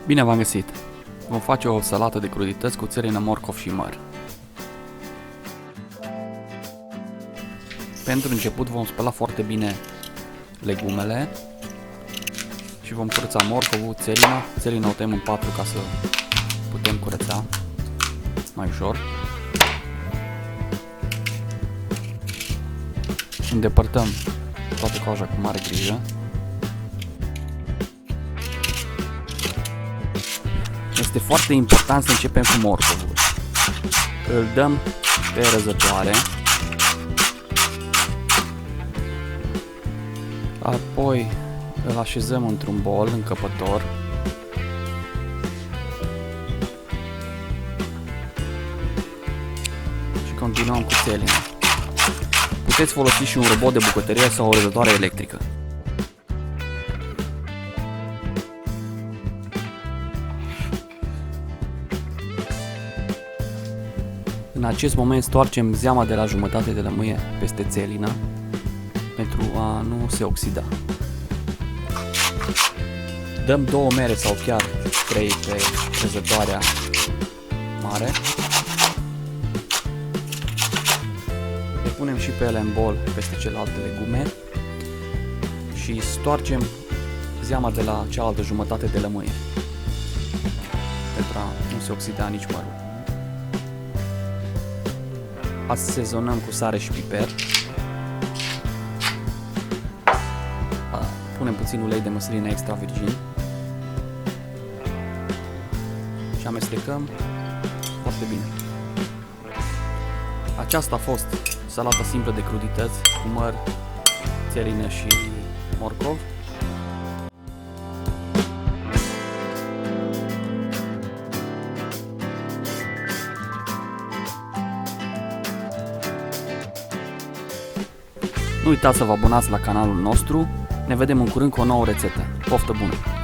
Bine v-am găsit! Vom face o salată de crudități cu țărină, morcov și măr. Pentru început vom spăla foarte bine legumele și vom curăța morcovul, țărina. Țărina o tăiem în patru ca să putem curăța mai ușor. Îndepărtăm toată coaja cu mare grijă. Este foarte important să începem cu morcovul. Îl dăm pe răzătoare. Apoi îl așezăm într-un bol încăpător. Și continuăm cu țelina. Puteți folosi și un robot de bucătărie sau o răzătoare electrică. În acest moment stoarcem zeama de la jumătate de lămâie peste țelină pentru a nu se oxida. Dăm 2 mere sau chiar 3 pe răzătoarea mare. Le punem și pe ele în bol peste celelalte legume și stoarcem zeama de la cealaltă jumătate de lămâie pentru a nu se oxida nici mărul. Asezonăm cu sare și piper. Punem puțin ulei de măsline extra virgin și amestecăm foarte bine. Aceasta a fost salata simplă de crudități cu măr, țelină și morcov. Nu uitați să vă abonați la canalul nostru. Ne vedem în curând cu o nouă rețetă. Poftă bună!